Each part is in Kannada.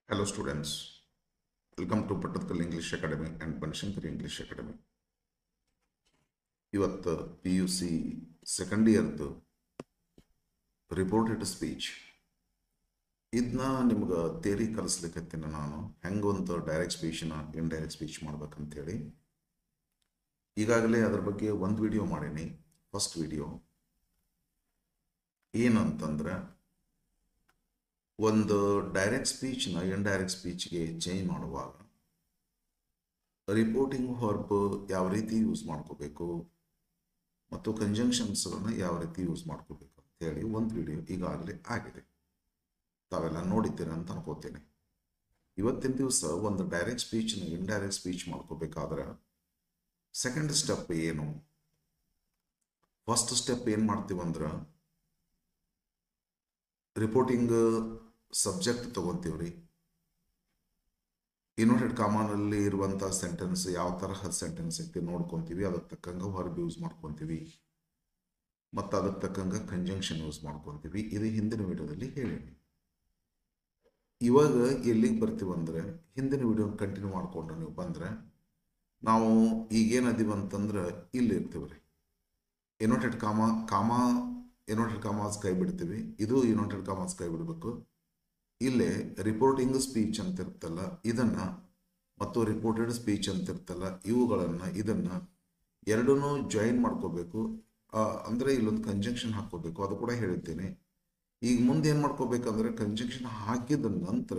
Hello students, welcome to Pattatkal English Academy and Banshankari English Academy. ಇವತ್ತು ಪಿ ಯು ಸಿ ಸೆಕೆಂಡ್ ಇಯರ್ದು ರಿಪೋರ್ಟೆಡ್ ಸ್ಪೀಚ್ ಇದನ್ನ ನಿಮ್ಗೆ ಥಿಯರಿ ಕಲಿಸ್ಲಿಕ್ಕತ್ತೀನಿ ನಾನು ಹೆಂಗೊಂದು ಡೈರೆಕ್ಟ್ ಸ್ಪೀಚ್ನ ಇಂಡೈರೆಕ್ಟ್ ಸ್ಪೀಚ್ ಮಾಡ್ಬೇಕಂತೇಳಿ. ಈಗಾಗಲೇ ಅದ್ರ ಬಗ್ಗೆ ಒಂದು ವಿಡಿಯೋ ಮಾಡೀನಿ. ಫಸ್ಟ್ ವಿಡಿಯೋ ಏನಂತಂದ್ರೆ ಒಂದು ಡೈರೆಕ್ಟ್ ಸ್ಪೀಚ್ನ ಇಂಡೈರೆಕ್ಟ್ ಸ್ಪೀಚ್ಗೆ ಚೇಂಜ್ ಮಾಡುವಾಗ ರಿಪೋರ್ಟಿಂಗ್ ವರ್ಬ್ ಯಾವ ರೀತಿ ಯೂಸ್ ಮಾಡ್ಕೋಬೇಕು ಮತ್ತು ಕಂಜಂಕ್ಷನ್ಸ್ಗಳನ್ನ ಯಾವ ರೀತಿ ಯೂಸ್ ಮಾಡ್ಕೋಬೇಕು ಅಂತೇಳಿ ಒಂದು ವಿಡಿಯೋ ಈಗಾಗಲೇ ಆಗಿದೆ. ತಾವೆಲ್ಲ ನೋಡಿದ್ದೀರ ಅಂತ ಅನ್ಕೋತೇನೆ. ಇವತ್ತಿನ ದಿವಸ ಒಂದು ಡೈರೆಕ್ಟ್ ಸ್ಪೀಚ್ನ ಇಂಡೈರೆಕ್ಟ್ ಸ್ಪೀಚ್ ಮಾಡ್ಕೋಬೇಕಾದ್ರೆ ಸೆಕೆಂಡ್ ಸ್ಟೆಪ್ ಏನು, ಫಸ್ಟ್ ಸ್ಟೆಪ್ ಏನು ಮಾಡ್ತೀವಂದ್ರೆ ರಿಪೋರ್ಟಿಂಗ್ ಸಬ್ಜೆಕ್ಟ್ ತಗೊಂತೀವ್ರಿ. ಇನ್ವರ್ಟೆಡ್ ಕಾಮಾನಲ್ಲಿ ಇರುವಂಥ ಸೆಂಟೆನ್ಸ್ ಯಾವ ತರಹ ಸೆಂಟೆನ್ಸ್ ಐತಿ ನೋಡ್ಕೊತೀವಿ. ಅದಕ್ಕೆ ತಕ್ಕಂಗೆ ವರ್ಬ್ ಯೂಸ್ ಮಾಡ್ಕೊತೀವಿ ಮತ್ತು ಅದಕ್ಕೆ ತಕ್ಕಂಗೆ ಕಂಜಂಕ್ಷನ್ ಯೂಸ್ ಮಾಡ್ಕೊತೀವಿ. ಇದು ಹಿಂದಿನ ವಿಡಿಯೋದಲ್ಲಿ ಹೇಳೀನಿ. ಇವಾಗ ಎಲ್ಲಿಗೆ ಬರ್ತೀವಂದ್ರೆ ಹಿಂದಿನ ವಿಡಿಯೋ ಕಂಟಿನ್ಯೂ ಮಾಡಿಕೊಂಡು ನೀವು ಬಂದರೆ ನಾವು ಈಗೇನು ಅದೀವಂತಂದ್ರೆ ಇಲ್ಲಿ ಇರ್ತೀವ್ರಿ. ಇನ್ವರ್ಟೆಡ್ ಇನ್ವರ್ಟೆಡ್ ಕಾಮಾಸ್ ಕೈ ಬಿಡ್ತೀವಿ. ಇದು ಇನ್ವರ್ಟೆಡ್ ಕಾಮಾಸ್ ಕೈ ಬಿಡಬೇಕು. ಇಲ್ಲೇ ರಿಪೋರ್ಟಿಂಗ್ ಸ್ಪೀಚ್ ಅಂತ ಇರ್ತಲ್ಲ ಇದನ್ನು ಮತ್ತು ರಿಪೋರ್ಟೆಡ್ ಸ್ಪೀಚ್ ಅಂತ ಇರ್ತಲ್ಲ ಇವುಗಳನ್ನು ಇದನ್ನು ಎರಡನ್ನೂ ಜಾಯಿನ್ ಮಾಡ್ಕೋಬೇಕು. ಅಂದರೆ ಇಲ್ಲೊಂದು ಕಂಜಂಕ್ಷನ್ ಹಾಕ್ಕೋಬೇಕು. ಅದು ಕೂಡ ಹೇಳಿದ್ದೇನೆ. ಈಗ ಮುಂದೆ ಏನು ಮಾಡ್ಕೋಬೇಕಂದ್ರೆ ಕಂಜಂಕ್ಷನ್ ಹಾಕಿದ ನಂತರ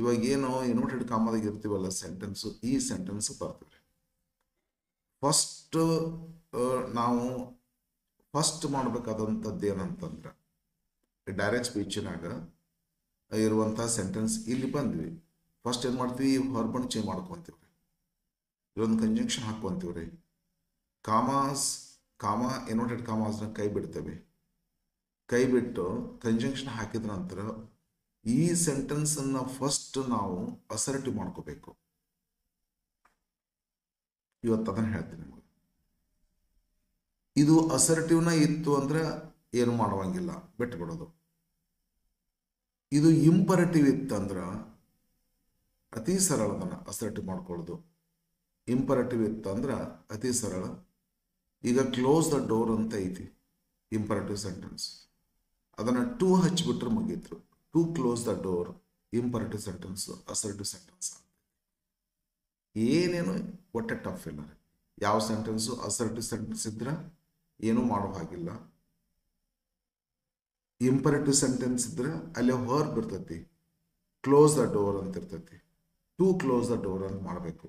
ಇವಾಗ ಏನು ಇನ್ವರ್ಟೆಡ್ ಕಾಮಾದಾಗ ಇರ್ತೀವಲ್ಲ ಸೆಂಟೆನ್ಸು, ಈ ಸೆಂಟೆನ್ಸ್ ಬರ್ತದೆ. ನಾವು ಫಸ್ಟ್ ಮಾಡಬೇಕಾದಂಥದ್ದು ಏನಂತಂದ್ರೆ ಡೈರೆಕ್ಟ್ ಸ್ಪೀಚಿನಾಗ ಇರುವಂಥ ಸೆಂಟೆನ್ಸ್ ಇಲ್ಲಿ ಬಂದ್ವಿ. ಫಸ್ಟ್ ಏನು ಮಾಡ್ತೀವಿ, ವರ್ಬನ್ನು ಚೇಂಜ್ ಮಾಡ್ಕೊತೀವಿ. ಇಲ್ಲೊಂದು ಕಂಜಂಕ್ಷನ್ ಹಾಕ್ಕೊಂತೀವಿ ರೀ. ಇನ್ವರ್ಟೆಡ್ ಕಾಮಾಸ್ನ ಕೈ ಬಿಡ್ತೇವೆ. ಕೈ ಬಿಟ್ಟು ಕಂಜಂಕ್ಷನ್ ಹಾಕಿದ ನಂತರ ಈ ಸೆಂಟೆನ್ಸನ್ನು ಫಸ್ಟ್ ನಾವು ಅಸರ್ಟಿವ್ ಮಾಡ್ಕೋಬೇಕು. ಇವತ್ತು ಅದನ್ನು ಹೇಳ್ತೀನಿ ನಿಮಗೆ. ಇದು ಅಸರ್ಟಿವ್ನ ಇತ್ತು ಅಂದ್ರೆ ಏನು ಮಾಡುವಂಗಿಲ್ಲ, ಬಿಟ್ಬಿಡೋದು. ಇದು ಇಂಪರೇಟಿವ್ ಇತ್ತಂದ್ರೆ ಅತಿ ಸರಳ ಅದನ್ನು ಅಸರ್ಟಿವ್ ಮಾಡ್ಕೊಳ್ಳೋದು. ಇಂಪರೇಟಿವ್ ಇತ್ತಂದ್ರೆ ಅತಿ ಸರಳ. ಈಗ ಕ್ಲೋಸ್ ದ ಡೋರ್ ಅಂತ ಐತಿ ಇಂಪರೇಟಿವ್ ಸೆಂಟೆನ್ಸ್. ಅದನ್ನು ಟು ಹಚ್ಚಿಬಿಟ್ರೆ ಮುಗೀತು. To close the door imperative sentence, assertive sentence. ಏನೇನು ಒಟ್ಟೆ ಟಫ್ ಇಲ್ಲ. ಯಾವ ಸೆಂಟೆನ್ಸು ಅಸರ್ಟಿವ್ ಸೆಂಟೆನ್ಸ್ ಇದ್ರೆ ಏನೂ ಮಾಡೋ ಹಾಗಿಲ್ಲ. ಇಂಪರೇಟಿವ್ ಸೆಂಟೆನ್ಸ್ ಇದ್ರೆ ಅಲ್ಲೇ ವರ್ಬ್ ಇರ್ತೈತಿ. ಕ್ಲೋಸ್ ದ ಡೋರ್ ಅಂತ ಇರ್ತೈತಿ. ಟು ಕ್ಲೋಸ್ ದ ಡೋರ್ ಅಂತ ಮಾಡಬೇಕು.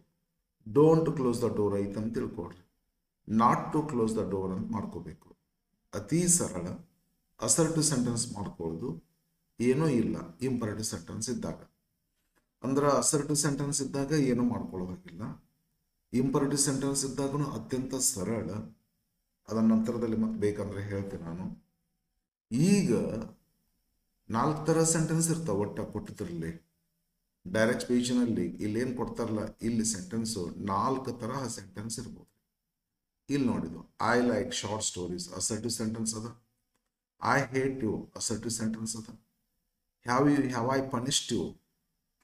ಡೋಂಟ್ ಕ್ಲೋಸ್ ದ ಡೋರ್ ಐತಂತ ತಿಳ್ಕೊಡ್ರಿ. Not to close the door ಅಂತ ಮಾಡ್ಕೋಬೇಕು. ಅತಿ ಸರಳ ಅಸರ್ಟಿವ್ ಸೆಂಟೆನ್ಸ್ ಮಾಡ್ಕೊಳ್ಳೋದು ಏನೂ ಇಲ್ಲ ಇಂಪರೇಟಿವ್ ಸೆಂಟೆನ್ಸ್ ಇದ್ದಾಗ. ಅಂದ್ರೆ ಅಸರ್ಟಿವ್ ಸೆಂಟೆನ್ಸ್ ಇದ್ದಾಗ ಏನೂ ಮಾಡ್ಕೊಳ್ಳೋದಾಗಿಲ್ಲ. ಇಂಪರೇಟಿವ್ ಸೆಂಟೆನ್ಸ್ ಇದ್ದಾಗೂ ಅತ್ಯಂತ ಸರಳ. ಅದರ ನಂತರದಲ್ಲಿ ಮತ್ತೆ ಬೇಕಂದ್ರೆ ಹೇಳ್ತೇನೆ ನಾನು. ಈಗ 4 ಥರ ಸೆಂಟೆನ್ಸ್ ಇರ್ತಾವೆ ಒಟ್ಟ ಕೊಟ್ಟಿದ್ರಲ್ಲಿ ಡೈರೆಕ್ಟ್ ಸ್ಪೀಚ್ನಲ್ಲಿ. ಇಲ್ಲೇನು ಕೊಡ್ತಾರಲ್ಲ ಇಲ್ಲಿ ಸೆಂಟೆನ್ಸು 4 ತರಹ ಸೆಂಟೆನ್ಸ್ ಇರ್ಬೋದು. ಇಲ್ಲಿ ನೋಡಿದ್ದು I like short stories assertive sentence ಅದ. I hate you assertive sentence ಅದ. Have I punished you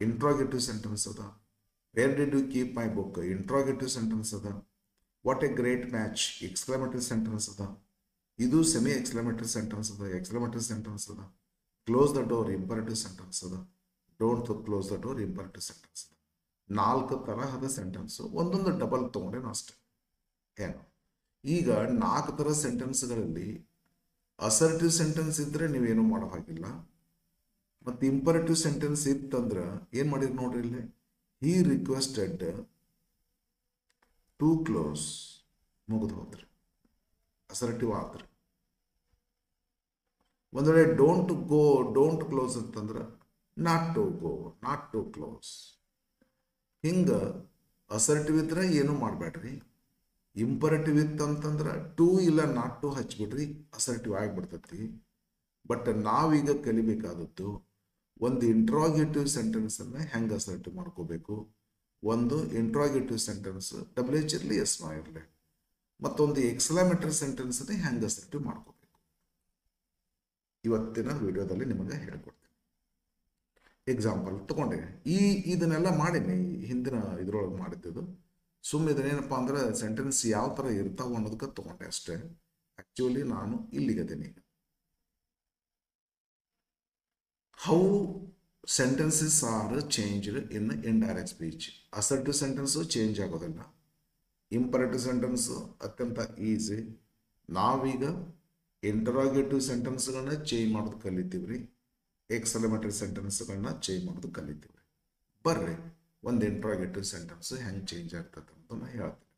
interrogative sentence ಅದ. Where did you keep my book interrogative sentence ಅದ. What a great match exclamative sentence ಅದ. ಇದು ಸೆಮಿ ಎಕ್ಸ್ಕ್ಲಮೇಟಿವ್ ಸೆಂಟೆನ್ಸ್ ಅದ, ಎಕ್ಸ್ಕ್ಲಮೇಟಿವ್ ಸೆಂಟೆನ್ಸ್ ಅದ. Close the door imperative sentence ಅದ. Don't close the door imperative sentence ಅದ. 4 ತರಹದ ಸೆಂಟೆನ್ಸು, ಒಂದೊಂದು ಡಬಲ್ ತೊಗೊಂಡೇನು ಅಷ್ಟೆ. ಏನು ಈಗ 4 ಥರ ಸೆಂಟೆನ್ಸ್ಗಳಲ್ಲಿ ಅಸರ್ಟಿವ್ ಸೆಂಟೆನ್ಸ್ ಇದ್ದರೆ ನೀವೇನು ಮಾಡೋ ಹಾಗಿಲ್ಲ. ಮತ್ತು ಇಂಪರೇಟಿವ್ ಸೆಂಟೆನ್ಸ್ ಇತ್ತಂದ್ರೆ ಏನು ಮಾಡಿರಿ ನೋಡ್ರಿ ಇಲ್ಲಿ. ಹಿ ರಿಕ್ವೆಸ್ಟೆಡ್ ಟು ಕ್ಲೋಸ್ ಮುಗಿದು ಹೋದ್ರಿ, ಅಸರ್ಟಿವ್ ಆದ್ರಿ. ಒಂದು ವೇಳೆ ಡೋಂಟ್ ಕ್ಲೋಸ್ ಅಂತಂದ್ರೆ not to go, not to close. ಹಿಂಗೆ ಅಸರ್ಟಿವ್ ಇದ್ರೆ ಏನು ಮಾಡಬೇಡ್ರಿ. ಇಂಪರೇಟಿವ್ ಇತ್ತಂತಂದ್ರೆ ಟು ಇಲ್ಲ ನಾಟ್ ಟು ಹಚ್ಬಿಡ್ರಿ, ಅಸರ್ಟಿವ್ ಆಗಿಬಿಡ್ತೈತಿ. ಬಟ್ ನಾವೀಗ ಕಲಿಬೇಕಾದದ್ದು ಒಂದು ಇಂಟ್ರಾಗೇಟಿವ್ ಸೆಂಟೆನ್ಸನ್ನು ಹೆಂಗೆ ಅಸರ್ಟಿವ್ ಮಾಡ್ಕೋಬೇಕು. ಒಂದು ಇಂಟ್ರಾಗೇಟಿವ್ ಸೆಂಟೆನ್ಸ್ WH ಇರಲಿ ಎಸ್ ನೋ ಇರಲಿ, ಮತ್ತೊಂದು ಎಕ್ಸ್ಕ್ಲಮೇಟರಿ ಸೆಂಟೆನ್ಸನ್ನು ಹೆಂಗೆ ಅಸರ್ಟಿವ್ ಮಾಡ್ಕೋಬೇಕು ಇವತ್ತಿನ ವಿಡಿಯೋದಲ್ಲಿ ನಿಮಗೆ ಹೇಳ್ಕೊಡ್ತೀನಿ. ಎಕ್ಸಾಂಪಲ್ ತಗೊಂಡೆ. ಇದನ್ನೆಲ್ಲ ಮಾಡೀನಿ, ಹಿಂದಿನ ಇದ್ರೊಳಗೆ ಮಾಡಿದ್ದು. ಸುಮ್ಮನೆ ಇದನ್ನೇನಪ್ಪ ಅಂದ್ರೆ ಸೆಂಟೆನ್ಸ್ ಯಾವ ಥರ ಇರ್ತಾವ ಅನ್ನೋದಕ್ಕೆ ತಗೊಂಡೆ ಅಷ್ಟೇ. ಆ್ಯಕ್ಚುಲಿ ನಾನು ಇಲ್ಲಿಗದೇನೆ ಈಗ. How sentences are changed in indirect speech. Assertive sentence change ಆಗೋದಿಲ್ಲ. ಇಂಪರೇಟಿವ್ ಸೆಂಟೆನ್ಸು ಅತ್ಯಂತ ಈಸಿ. ನಾವೀಗ ಇಂಟರಾಗೇಟಿವ್ ಸೆಂಟೆನ್ಸ್ಗಳನ್ನ ಚೇಂಜ್ ಮಾಡೋದು ಕಲಿತೀವಿ ರೀ. ಎಕ್ಸಲಮೇಟರಿ ಸೆಂಟೆನ್ಸ್ಗಳನ್ನ ಚೇಂಜ್ ಮಾಡೋದು ಕಲಿತೀವಿ. ಬರ್ರಿ ಒಂದು ಇಂಟ್ರಾಗೇಟಿವ್ ಸೆಂಟೆನ್ಸ್ ಹೆಂಗೆ ಚೇಂಜ್ ಆಗ್ತದೆ ಅಂತ ನಾನು ಹೇಳ್ತೀನಿ.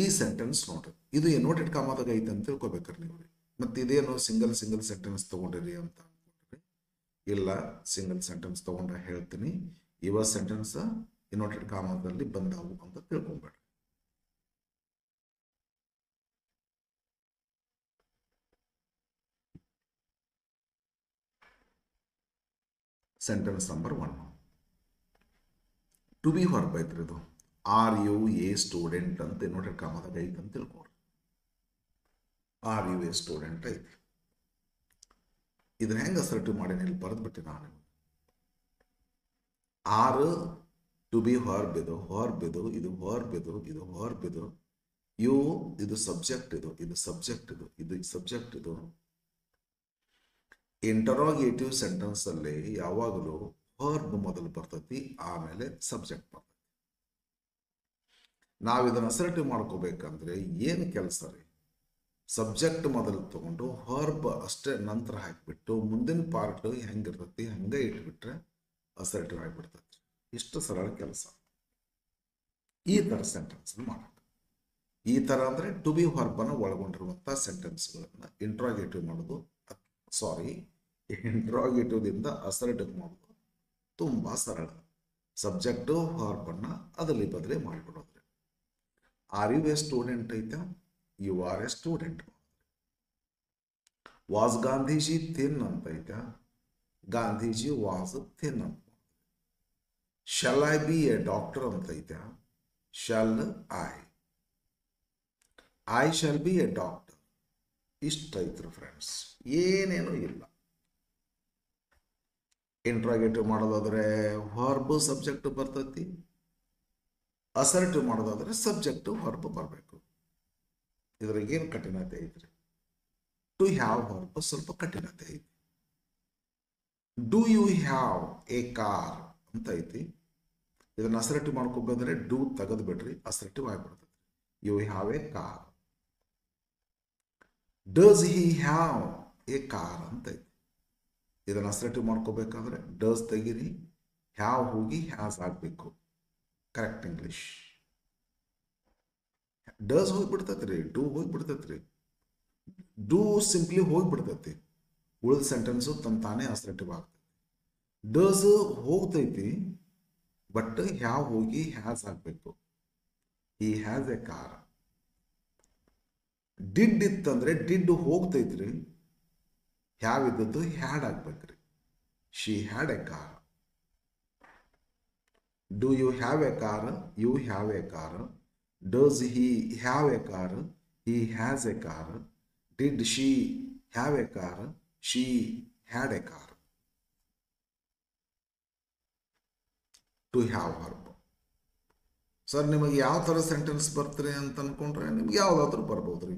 ಈ ಸೆಂಟೆನ್ಸ್ ನೋಡ್ರಿ, ಇದು ಎನೋಟೆಡ್ ಕಾಮಾದಾಗ ಐತೆ ಅಂತ ತಿಳ್ಕೊಬೇಕ್ರಿ ನೀವು. ಮತ್ತು ಇದೇನು ಸಿಂಗಲ್ ಸೆಂಟೆನ್ಸ್ ತೊಗೊಂಡಿರಿ ಅಂತ ಅನ್ಕೊಂಡ್ರಿ. ಇಲ್ಲ, ಸಿಂಗಲ್ ಸೆಂಟೆನ್ಸ್ ತೊಗೊಂಡ್ರೆ ಹೇಳ್ತೀನಿ. ಇವ ಸೆಂಟೆನ್ಸ್ ಎನೋಟೆಡ್ ಕಾಮಾದಲ್ಲಿ ಬಂದಾವು ಅಂತ ತಿಳ್ಕೊಬೇಡ್ರಿ. Sentence number 1. To be verb ಐತ್ರಿ ಇದು. ಆರ್ ಯು ಎ ಸ್ಟೂಡೆಂಟ್ ಅಂತ ಎನೋಟೆಡ್ ಕಾಮಾದಾಗ ಐತೆ ಅಂತ ತಿಳ್ಕೊಡ್ರಿ. ಆರ್ ಯು ಎ ಸ್ಟೂಡೆಂಟ್ ಐತಿ. ಇದನ್ನ ಹೆಂಗೆ ಅಸರ್ಟಿವ್ ಮಾಡಿ ಇಲ್ಲಿ ಬರೆದ್ಬಿಟ್ಟೆ ನಾನು. ಆರ್ ಟು ಬಿ ವರ್ಬ್ ಇದು, ವರ್ಬ್ ಇದು, ಇದು ವರ್ಬ್ ಇದು, ಇದು ವರ್ಬ್ ಇದು. ಯು ಇದು ಸಬ್ಜೆಕ್ಟ್ ಇದು, ಇದು ಸಬ್ಜೆಕ್ಟ್ ಇದು, ಇದು ಸಬ್ಜೆಕ್ಟ್ ಇದು. ಇಂಟರಾಗೇಟಿವ್ ಸೆಂಟೆನ್ಸ್ ಅಲ್ಲಿ ಯಾವಾಗಲೂ ವರ್ಬ್ ಮೊದಲು ಬರ್ತೈತಿ, ಆಮೇಲೆ ಸಬ್ಜೆಕ್ಟ್ ಬರ್ತೈತಿ. ನಾವು ಇದನ್ನ ಅಸರ್ಟಿವ್ ಮಾಡ್ಕೋಬೇಕಂದ್ರೆ ಏನು ಕೆಲಸ ರೀ? ಸಬ್ಜೆಕ್ಟ್ ಮೊದಲು ತಗೊಂಡು ವರ್ಬ್ ಅಷ್ಟೇ ನಂತರ ಹಾಕಿಬಿಟ್ಟು ಮುಂದಿನ ಪಾರ್ಟ್ ಹೆಂಗಿರ್ತೈತಿ ಹಂಗೆ ಇಟ್ಬಿಟ್ರೆ ಅಸರ್ಟಿವ್ ಆಗಿಬಿಡ್ತೈತಿ. ಇಷ್ಟು ಸರಳ ಕೆಲಸ. ಈ ಥರ ಸೆಂಟೆನ್ಸ್ ಮಾಡೋದು. ಈ ಥರ ಅಂದರೆ ಟು ಬಿ ವರ್ಬನ್ನು ಒಳಗೊಂಡಿರುವಂಥ ಸೆಂಟೆನ್ಸ್ಗಳನ್ನು ಇಂಟ್ರಾಗೇಟಿವ್ ಮಾಡೋದು, ಇಂಟ್ರಾಗೇಟಿವ್ದಿಂದ ಅಸರ್ಟಿವ್ ಮಾಡೋದು ತುಂಬ ಸರಳ. ಸಬ್ಜೆಕ್ಟು ವರ್ಬನ್ನು ಅದರಲ್ಲಿ ಬದಲೇ ಮಾಡಿಬಿಡೋದ್ರಿ. ಆರ್ ಯು ಎ ಸ್ಟೂಡೆಂಟ್ ಐತೆ, you are a student. Was Gandhiji thin ಅಂತ ಐತೆ, ಗಾಂಧೀಜಿ ವಾಸ್ ಥಿನ್ ಅಂತ. Shall I be a doctor ಅಂತ ಐತೆ, shall I shall be a doctor. ಇಷ್ಟ ಐತ್ರಿ ಫ್ರೆಂಡ್ಸ್, ಏನೇನು ಇಲ್ಲ. ಇಂಟ್ರಾಗೇಟಿವ್ ಮಾಡೋದಾದ್ರೆ ವರ್ಬ್ ಸಬ್ಜೆಕ್ಟ್ ಬರ್ತೈತಿ, ಅಸರ್ಟಿವ್ ಮಾಡೋದಾದ್ರೆ ಸಬ್ಜೆಕ್ಟ್ ವರ್ಬ್ ಬರಬೇಕು. ಇದ್ರಾಗೇನು ಕಠಿಣತೆ ಐತ್ರಿ? ಟು ಹ್ಯಾವ್ ವರ್ಬ್ ಸ್ವಲ್ಪ ಕಠಿಣತೆ ಐತಿ. Do you have a car ಅಂತ ಐತಿ. ಇದನ್ನ ಅಸರ್ಟಿವ್ ಮಾಡ್ಕೋಬೇಕಂದ್ರೆ ಡೂ ತೆಗೆದು ಬಿಡ್ರಿ, ಅಸರ್ಟಿವ್ ಆಗಿಬಿಡ್ತೈತಿ. You have a car. Does he have a car ಅಂತ ಐತಿ. ಇದನ್ನ ಅಸರ್ಟಿವ್ ಮಾಡ್ಕೋಬೇಕಾದ್ರೆ ಡಸ್ ತೆಗೀರಿ, ಹ್ಯಾವ್ ಹೋಗಿ ಹ್ಯಾಸ್ ಆಗಬೇಕು. Correct English. ಡಸ್ ಹೋಗ್ಬಿಡ್ತೈತ್ರಿ, ಡೂ ಹೋಗ್ಬಿಡ್ತೈತ್ರಿ. ಡೂ ಸಿಂಪ್ಲಿ ಹೋಗ್ಬಿಡ್ತೈತಿ, ಉಳಿದ ಸೆಂಟೆನ್ಸು ತನ್ನ ತಾನೇ ಅಸರ್ಟಿವ್ ಆಗ್ತೈತಿ. ಡಸ್ ಹೋಗ್ತೈತಿ, ಬಟ್ ಹ್ಯಾವ್ ಹೋಗಿ ಹ್ಯಾಸ್ ಆಗಬೇಕು. He has a car. Did ಇತ್ತಂದ್ರೆ ಡಿಡ್ ಹೋಗ್ತೈತ್ರಿ, ಹ್ಯಾವ್ ಇದ್ದದ್ದು ಹ್ಯಾಡ್ ಆಗ್ಬೇಕ್ರಿ. She had a car. Do you have a car? You have a car. Does he have a car? He has a car. Did she have a car? She had a car. To have verb. Sir ನಿಮಗೆ ಯಾವ ಥರ ಸೆಂಟೆನ್ಸ್ ಬರ್ತೀರಿ ಅಂತ ಅನ್ಕೊಂಡ್ರೆ ನಿಮ್ಗೆ ಯಾವುದಾದ್ರೂ ಬರ್ಬೋದ್ರಿ.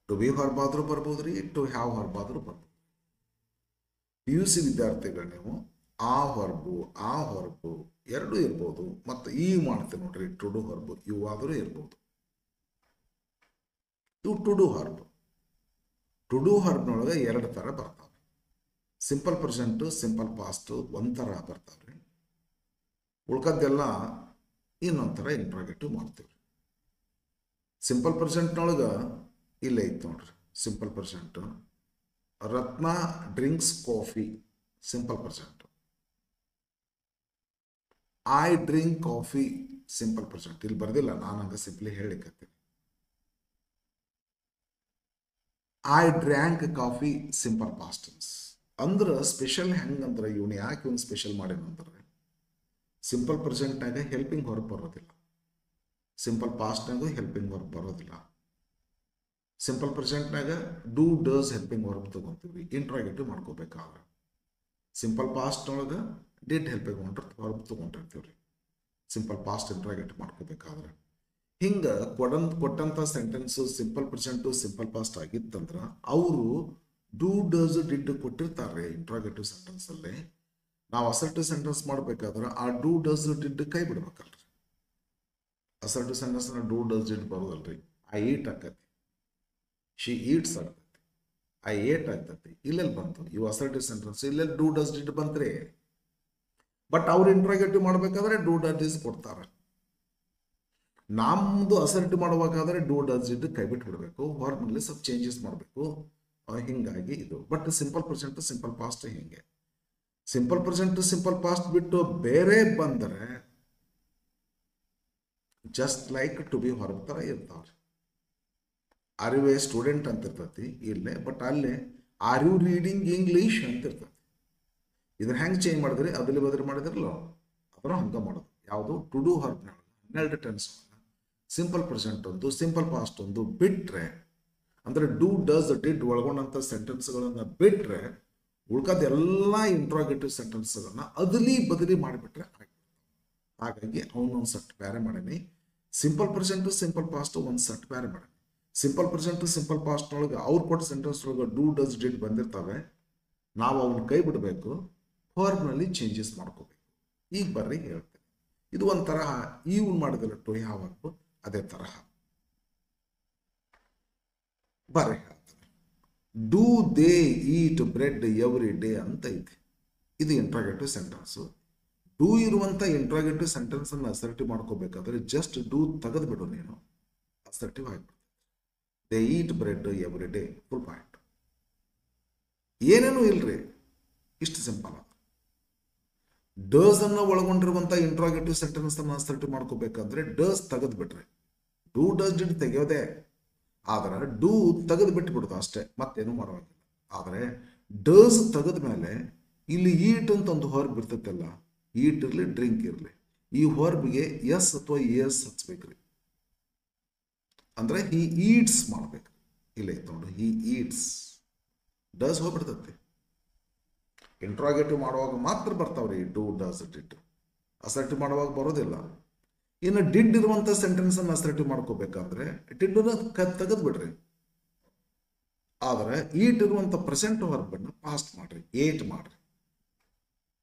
ಟು ಬಿ ವರ್ಬ್ ಆದರೂ ಬರ್ಬೋದ್ರಿ, ಟು ಹ್ಯಾವ್ ವರ್ಬ್ ಆದರೂ ಬರ್ಬೋದು. PUC ವಿದ್ಯಾರ್ಥಿಗಳು ನೀವು ಆ ಹೊರಬು ಎರಡೂ ಇರ್ಬೋದು. ಮತ್ತು ಈಗ ಮಾಡ್ತೇವೆ ನೋಡ್ರಿ, ಟು ಡು ಹೊರಬು ಇವು ಆದರೂ ಇರ್ಬೋದು. ಇವು ಟು ಡು ಹೊರಬು. ಟು ಡು ಹೊರಬ್ನೊಳಗೆ ಎರಡು ಥರ ಬರ್ತಾವೆ. ಸಿಂಪಲ್ ಪ್ರೆಸೆಂಟು, ಸಿಂಪಲ್ ಪಾಸ್ಟು ಒಂಥರ ಬರ್ತಾವ್ರಿ. ಉಳ್ಕದ್ದೆಲ್ಲ ಇನ್ನೊಂದು ಥರ ಇಂಟ್ರಾಗೇಟಿವ್ ಮಾಡ್ತೀವಿ. ಸಿಂಪಲ್ ಪ್ರೆಸೆಂಟ್ನೊಳಗೆ ಇಲ್ಲೇ ಐತೆ ನೋಡ್ರಿ. Simple present, Ratna drinks coffee. Simple present. I drink coffee. Simple present. ಇಲ್ಲಿ ಬರ್ದಿಲ್ಲ, ನಾನು ಹಂಗೆ ಸಿಂಪ್ಲಿ ಹೇಳಿಕತ್ತೀನಿ. I drank coffee. Simple past tense. ಅಂದ್ರೆ ಸ್ಪೆಷಲ್ ಹೆಂಗಂದ್ರೆ ಇವನು ಯಾಕೆ ಇವನು ಸ್ಪೆಷಲ್ ಮಾಡ್ಯಾನಂದ್ರೆ ಸಿಂಪಲ್ ಪ್ರೆಸೆಂಟ್ನಾಗ ಹೆಲ್ಪಿಂಗ್ ವರ್ಬ್ ಬರೋದಿಲ್ಲ, ಸಿಂಪಲ್ ಪಾಸ್ಟ್ನಾಗೂ ಹೆಲ್ಪಿಂಗ್ ವರ್ಬ್ ಬರೋದಿಲ್ಲ. ಸಿಂಪಲ್ ಪ್ರೆಸೆಂಟ್ನಾಗ ಡೂ ಡಸ್ ಹೆಲ್ಪಿಂಗ್ ವರ್ಬ್ ತಗೊಂತೀವಿ ಇಂಟ್ರಾಗೇಟಿವ್ ಮಾಡ್ಕೋಬೇಕಾದ್ರೆ. ಸಿಂಪಲ್ ಪಾಸ್ಟ್ನೊಳಗೆ ಡಿಡ್ ಹೆಲ್ಪಿಂಗ್ ವರ್ಬ್ ತಗೊಂಡಿರ್ತೀವಿ ರೀ ಸಿಂಪಲ್ ಪಾಸ್ಟ್ ಇಂಟ್ರಾಗೇಟಿವ್ ಮಾಡ್ಕೋಬೇಕಾದ್ರೆ. ಹಿಂಗೆ ಕೊಟ್ಟಂಥ sentence simple present simple past ಆಗಿತ್ತಂದ್ರೆ ಅವರು ಡೂ ಡಸ್ ಡಿಡ್ ಕೊಟ್ಟಿರ್ತಾರೆ ಇಂಟ್ರಾಗೇಟಿವ್ ಸೆಂಟೆನ್ಸಲ್ಲಿ. ನಾವು ಅಸರ್ಟಿವ್ ಸೆಂಟೆನ್ಸ್ ಮಾಡಬೇಕಾದ್ರೆ ಆ ಡೂ ಡಸ್ ಡಿಡ್ ಕೈ ಬಿಡ್ಬೇಕಲ್ರಿ. ಅಸರ್ಟಿವ್ ಸೆಂಟೆನ್ಸ್ನ ಡೂ ಡಸ್ ಡಿಡ್ ಬರೋದಲ್ರಿ. ಐ ಈಟ್ ಆಕತಿ, ಶಿ ಈಟ್ಸ್ ಆಗ್ತೈತಿ, ಐ ಏಟ್ ಆಗ್ತೈತಿ. ಇಲ್ಲೆಲ್ಲಿ ಬಂತು ಇವು ಅಸರ್ಟಿವ್ ಸೆಂಟೆನ್ಸ್, ಇಲ್ಲೆಲ್ಲಿ ಡೂ ಡಸ್ ಡಿಡ್ ಬಂತ್ರಿ. ಬಟ್ ಅವ್ರು ಇಂಟ್ರಾಗೇಟಿವ್ ಮಾಡಬೇಕಾದ್ರೆ ಡೂ ಡಸ್ ಡಿಡ್ ಕೊಡ್ತಾರೆ. ನಮ್ಮದು ಅಸರ್ಟಿವ್ ಮಾಡಬೇಕಾದ್ರೆ ಡೂ ಡಸ್ ಡಿಡ್ ಕೈ ಬಿಟ್ಟು ಬಿಡಬೇಕು, ವರ್ಬ್ನಲ್ಲಿ ಸ್ವಲ್ಪ ಚೇಂಜಸ್ ಮಾಡಬೇಕು. ಹಿಂಗಾಗಿ ಇದು. But simple present simple past ಹಿಂಗೆ. ಸಿಂಪಲ್ ಪ್ರೆಸೆಂಟ್ ಸಿಂಪಲ್ ಪಾಸ್ಟ್ ಬಿಟ್ಟು ಬೇರೆ ಬಂದರೆ ಜಸ್ಟ್ ಲೈಕ್ ಟು ಬಿ ಹೊರಬ ಥರ ಇರ್ತಾವ್ರಿ. ಆರ್ ಯು ಎ ಸ್ಟೂಡೆಂಟ್ ಅಂತ ಇರ್ತೈತಿ ಇಲ್ಲೇ, ಬಟ್ ಅಲ್ಲೇ ಆರ್ ಯು ರೀಡಿಂಗ್ ಇಂಗ್ಲೀಷ್ ಅಂತ ಇರ್ತೈತಿ. ಇದನ್ನ ಹೆಂಗೆ ಚೇಂಜ್ ಮಾಡಿದ್ರಿ ಅದರಲ್ಲಿ ಬದಲಿ ಮಾಡಿದ್ರಲ್ಲ ಅದನ್ನು ಹಂಗೆ ಮಾಡೋದು. ಯಾವುದು ಟು ಡೂ ಹೊರಬ 12 ಟೆನ್ಸ್ ಸಿಂಪಲ್ ಪ್ರೆಸೆಂಟ್ ಒಂದು ಸಿಂಪಲ್ ಪಾಸ್ಟ್ ಒಂದು ಬಿಟ್ರೆ, ಅಂದರೆ ಡೂ ಡಸ್ ಡಿಡ್ ಒಳಗೊಂಡಂಥ ಸೆಂಟೆನ್ಸ್ಗಳನ್ನು ಬಿಟ್ರೆ ಉಳ್ಕಾದ ಎಲ್ಲ ಇಂಟ್ರಾಗೇಟಿವ್ ಸೆಂಟೆನ್ಸ್ಗಳನ್ನ ಅದಲಿ ಬದಲಿ ಮಾಡಿಬಿಟ್ರೆ ಹಾಗಾಗಿ ಅವನೊಂದು ಸೆಟ್ ಬೇರೆ ಮಾಡೀನಿ. ಸಿಂಪಲ್ ಪ್ರೆಸೆಂಟು ಸಿಂಪಲ್ ಪಾಸ್ಟ್ ಒಂದು ಸೆಟ್ ಬೇರೆ ಮಾಡೀನಿ. ಸಿಂಪಲ್ ಪ್ರೆಸೆಂಟು ಸಿಂಪಲ್ ಪಾಸ್ಟ್ನೊಳಗೆ ಅವ್ರು ಕೊಟ್ಟ ಸೆಂಟೆನ್ಸ್ ಒಳಗೆ ಡೂ ಡಸ್ ಡಿಡ್ ಬಂದಿರ್ತವೆ. ನಾವು ಅವನ್ನ ಕೈ ಬಿಡಬೇಕು, ವರ್ಬ್ನಲ್ಲಿ ಚೇಂಜಸ್ ಮಾಡ್ಕೋಬೇಕು. ಈಗ ಬರ್ರಿ ಹೇಳ್ತೇನೆ. ಇದು ಒಂದು ತರಹ ಇವ್ನು ಮಾಡಿದಿಲ್ಲ ಟು ಯಾವಾಗ ಅದೇ ತರಹ ಬರ್ರಿ ಹೇಳ್ತೇನೆ. Do they eat bread every day ಅಂತ ಐತಿ. ಇದು ಇಂಟ್ರಾಗೇಟಿವ್ ಸೆಂಟೆನ್ಸು. ಡೂ ಇರುವಂಥ ಇಂಟ್ರಾಗೇಟಿವ್ ಸೆಂಟೆನ್ಸನ್ನು ಅಸರ್ಟಿವ್ ಮಾಡ್ಕೋಬೇಕಾದ್ರೆ ಜಸ್ಟ್ ಡೂ ತೆಗೆದು ಬಿಡು, ನೀನು ಅಸರ್ಟಿವ್ ಆಗಿಬಿಡ್ತದೆ. They eat bread every day full point. ಏನೇನೂ ಇಲ್ರಿ, ಇಷ್ಟು ಸಿಂಪಲ್ ಅದು. ಡಸ್ ಅನ್ನು ಒಳಗೊಂಡಿರುವಂಥ ಇಂಟ್ರಾಗೇಟಿವ್ ಸೆಂಟೆನ್ಸ್ ಅನ್ನು ಅಸರ್ಟಿವ್ ಮಾಡ್ಕೋಬೇಕಾದ್ರೆ ಡಸ್ ತೆಗೆದು ಬಿಟ್ರಿ. ಡೂ ಡಸ್ ಡಿಡ್ ತೆಗೆಯೋದೆ, ಆದರೆ ಡೂ ತೆಗೆದು ಬಿಟ್ಟು ಬಿಡೋದು ಅಷ್ಟೇ, ಮತ್ತೇನು ಮಾಡೋಂಗಿಲ್ಲ. ಆದರೆ ಡಸ್ ತೆಗೆದ ಮೇಲೆ ಇಲ್ಲಿ ಈಟ್ ಅಂತ ಒಂದು ಹೊರಬ್ ಇರ್ತೈತಲ್ಲ, ಈಟ್ ಇರಲಿ ಡ್ರಿಂಕ್ ಇರಲಿ, ಈ ಹೊರಬಿಗೆ ಎಸ್ ಅಥವಾ ಎಸ್ ಹಚ್ಬೇಕ್ರಿ. ಅಂದ್ರೆ ಹಿ ಈಟ್ಸ್ ಮಾಡ್ಬೇಕು. ಇಲ್ಲ ಐತೆ ನೋಡಿ, ಹಿ ಈಟ್ಸ್. ಡಸ್ ಹೋಗ್ಬಿಡ್ತೈತಿ. ಇಂಟ್ರಾಗೇಟಿವ್ ಮಾಡುವಾಗ ಮಾತ್ರ ಬರ್ತಾವ್ರಿ ಡೂ ಡಸ್ ಡಿಡ್. ಅಸರ್ಟಿವ್ ಮಾಡುವಾಗ ಬರೋದಿಲ್ಲ. ಇನ್ನು ಡಿಡ್ ಇರುವಂಥ ಸೆಂಟೆನ್ಸನ್ನು ಅಸರ್ಟಿವ್ ಮಾಡ್ಕೋಬೇಕಾದ್ರೆ ಡಿಡ್ನ ತೆಗೆದು ಬಿಡ್ರಿ. ಆದರೆ ಈಟ್ ಇರುವಂಥ ಪ್ರೆಸೆಂಟ್ ವರ್ಬನ್ನು ಪಾಸ್ಟ್ ಮಾಡ್ರಿ, ಏಟ್ ಮಾಡ್ರಿ.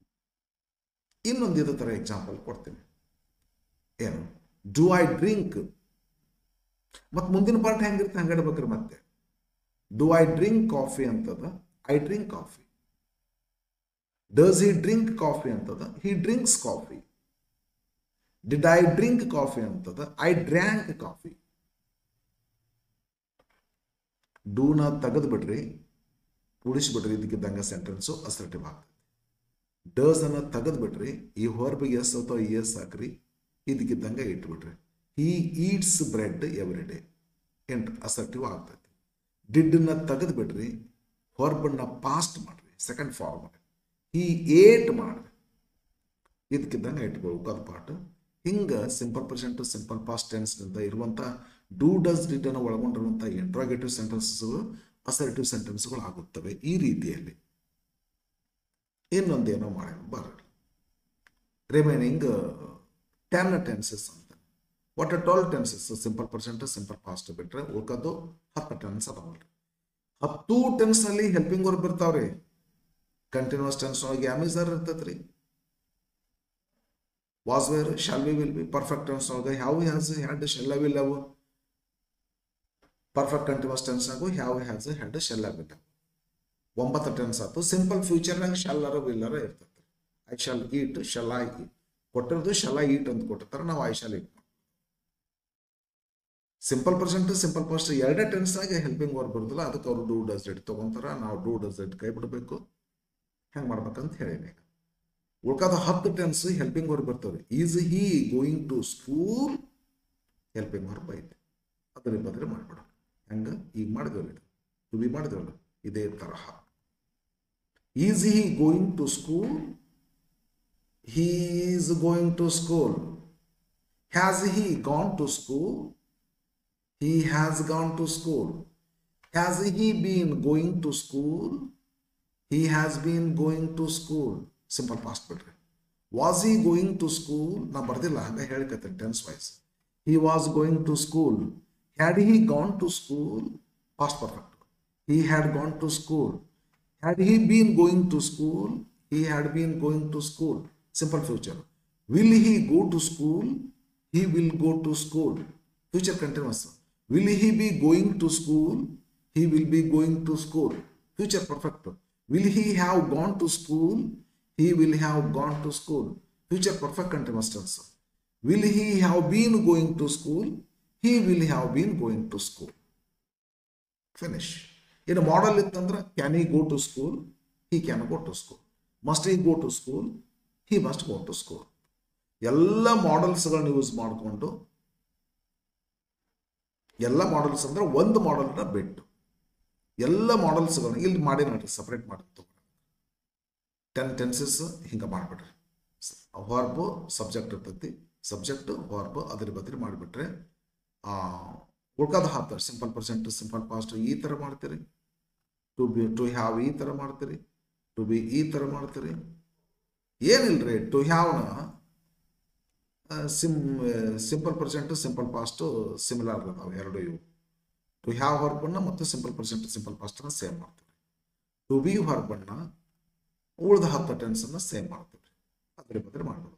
ಇನ್ನೊಂದು ಇದೇ ಥರ ಎಕ್ಸಾಂಪಲ್ ಕೊಡ್ತೀನಿ. ಏನು ಡೂ ಐ ಡ್ರಿಂಕ್, ಮತ್ತು ಮುಂದಿನ ಪಾರ್ಟ್ ಹೆಂಗಿರುತ್ತೆ ಹಂಗೆ ಇಡ್ಬೇಕ್ರಿ. ಮತ್ತೆ ಡೂ ಐ ಡ್ರಿಂಕ್ ಕಾಫಿ ಅಂತದ, I drink coffee. Does he drink coffee ಅಂತದ, he drinks coffee. Did I drink coffee ಅಂತದ, ಐ ಡ್ರ್ಯಾಂಕ್ ಕಾಫಿ. ಡೂನ ತೆಗೆದು ಬಿಡ್ರಿ, ಉಳಿಸ್ಬಿಡ್ರಿ, ಇದಕ್ಕಿದ್ದಂಗೆ ಸೆಂಟೆನ್ಸು ಅಸರ್ಟಿವ್ ಆಗ್ತದೆ. ಡಸ್ ಅನ್ನ ತೆಗೆದು ಬಿಡ್ರಿ, ಈ ಹೊರಬಿಗೆ ಎಸ್ ಅಥವಾ ಎಸ್ ಹಾಕ್ರಿ, ಇದಕ್ಕಿದ್ದಂಗೆ ಇಟ್ಬಿಡ್ರಿ. He eats bread every day, assertive ಆಗ್ತೈತಿ. ಡಿಡ್ನ ತೆಗೆದು ಬಿಡ್ರಿ, ಹೊರಬನ್ನ ಪಾಸ್ಟ್ ಮಾಡ್ರಿ, ಸೆಕೆಂಡ್ ಫಾರ್ಮ್ ಮಾಡಿ. ಹಿ ಏಟ್ ಮಾಡ್ರಿ, ಇದಕ್ಕಿದ್ದಂಗೆ ಇಟ್ಬೇಕು ಅದು ಪಾರ್ಟ್. ಹಿಂಗೆ ಸಿಂಪಲ್ ಪ್ರೆಸೆಂಟ್ ಸಿಂಪಲ್ ಪಾಸ್ಟ್ ಟೆನ್ಸ್ನಿಂದ ಇರುವಂಥ ಡೂ ಡಸ್ ಡಿಡ್ ಅನ್ನು ಒಳಗೊಂಡಿರುವಂಥ ಇಂಟ್ರಾಗೇಟಿವ್ ಸೆಂಟೆನ್ಸಸ್ಗಳು ಅಸರ್ಟಿವ್ ಸೆಂಟೆನ್ಸ್ಗಳು ಆಗುತ್ತವೆ. ಈ ರೀತಿಯಲ್ಲಿ ಇನ್ನೊಂದೇನೋ ಮಾಡೋಣ ಬರ್ರಿ. ರಿಮೈನಿಂಗ್ 10 ಟೆನ್ಸಸ್ ಅಂತ. ಒಟ್ಟು 12 tenses simple present simple past ಬಿಟ್ರೆ ಉಳ್ಕೋದು 10 ಟೆನ್ಸ್ ಅದಾವಲ್ರಿ. 10 ಟೆನ್ಸ್ನಲ್ಲಿ ಹೆಲ್ಪಿಂಗ್ ವರ್ಬ್ ಇರ್ತಾವ್ರಿ. ಕಂಟಿನ್ಯೂಸ್ ಟೆನ್ಸ್ ಒಳಗೆ ಆಮಿಸರ್ ಇರ್ತೈತ್ರಿ, was were, shall we will be. Perfect tense ಒಳಗೆ have has had shall will have. Perfect continuous ಟೆನ್ಸ್ನಾಗು have has had shall will have. 9 tense ಆಯ್ತು. ಸಿಂಪಲ್ ಫ್ಯೂಚರ್ನಾಗ ಶಾಲ್ಲರ ವಿಲ್ಲರ ಇರ್ತೈತೆ. I shall eat, shall I eat ಕೊಟ್ಟಿರೋದು, ಶಲ್ ಐ ಈಟ್ ಅಂತ ಕೊಟ್ಟಿರ್ತಾರೆ, ನಾವು I shall heat. Simple present simple past ಎರಡೇ ಟೆನ್ಸ್ನಾಗೆ ಹೆಲ್ಪಿಂಗ್ ವರ್ಬ್ ಬರೋದಿಲ್ಲ, ಅದಕ್ಕೆ ಅವರು ಡೂ ಡಸ್ ಡಿಡ್ ತೊಗೊಂತಾರ. ನಾವು ಡೂ ಡಸ್ ಡಿಡ್ ಕೈ ಬಿಡಬೇಕು. ಹೆಂಗೆ ಮಾಡ್ಬೇಕಂತ ಹೇಳೀನಿ. ಉಳ್ಕಾದ 10 ಟೆನ್ಸ್ ಹೆಲ್ಪಿಂಗ್ ವರ್ಬ್ ಬರ್ತವ್ರಿ. Is he going to school, helping verb ಐತಿ, ಅದರ ಬದಲು ಮಾಡ್ಬೇಡ. ಹೆಂಗೆ ಈಗ ಮಾಡಿದೇವಲ್ಲ, ಟು ಬಿ ಮಾಡಿದೇವಲ್ಲ, ಇದೇ ತರಹ. Is he going to school, he is going to school. Has he gone to school, he has gone to school. Has he been going to school? He has been going to school. Simple past biಡ್ರಿ. Was he going to school? ನಾ ಬರ್ದಿಲ್ಲ ಹಂಗ ಹೇಳಿಕತ್ತೆ tense wise. He was going to school. Had he gone to school? Past perfect. He had gone to school. Had he been going to school? He had been going to school. Simple future. Will he go to school? He will go to school. Future continuous. Will he be going to school? He will be going to school. Future perfect. Will he have gone to school? He will have gone to school. Future perfect continuous tense. Will he have been going to school? He will have been going to school. Finish. In a model ittandra, can he go to school? He can go to school. Must he go to school? He must go to school. ಎಲ್ಲ ಮಾಡೆಲ್ಸ್ಗಳನ್ನ ಯೂಸ್ ಮಾಡಿಕೊಂಡು ಎಲ್ಲ ಮಾಡೆಲ್ಸ್ ಅಂದ್ರೆ ಒಂದು ಮಾಡೆಲ್ನ ಬಿಟ್ಟು ಎಲ್ಲ ಮಾಡೆಲ್ಸ್ಗಳನ್ನ ಇಲ್ಲಿ ಮಾಡಿ ನೋಡ್ರಿ, ಸಪ್ರೇಟ್ ಮಾಡಿ ತಗೊಂಡ್ರೆ 10 ಟೆನ್ಸಸ್ ಹಿಂಗೆ ಮಾಡಿಬಿಡ್ರಿ. ವರ್ಬ್ ಸಬ್ಜೆಕ್ಟ್ ಇರ್ತೈತಿ, ಸಬ್ಜೆಕ್ಟ್ ವರ್ಬ್ ಅದ್ರ ಬದ್ರಿ ಮಾಡಿಬಿಟ್ರೆ ಉಳ್ಕಾದ ಹಾಕ್ತಾರೆ. ಸಿಂಪಲ್ ಪ್ರೆಸೆಂಟ್, ಸಿಂಪಲ್ ಪಾಸ್ಟ್ ಈ ಥರ ಮಾಡ್ತೀರಿ, ಟು ಹ್ಯಾವ್ ಈ ಥರ ಮಾಡ್ತೀರಿ, ಟು ಬಿ ಈ ಥರ ಮಾಡ್ತೀರಿ. ಏನಿಲ್ರಿ, ಟು ಹ್ಯಾವ್ನ simple present simple past similar ಅದಾವೆ ಎರಡು. ಇವು ಟು ಹ್ಯಾವ್ ವರ್ಬನ್ನ ಮತ್ತು ಸಿಂಪಲ್ ಪ್ರೆಸೆಂಟ್ ಸಿಂಪಲ್ ಪಾಸ್ಟನ್ನ ಸೇಮ್ ಮಾಡ್ತೀವಿ. ಟು ಬಿ ವರ್ಬನ್ನ ಉಳಿದ 10 ಟೆನ್ಸನ್ನು ಸೇಮ್ ಮಾಡ್ತೀವಿ, ಅದ್ರ ಬದ್ರೆ ಮಾಡ್ಬೋದು.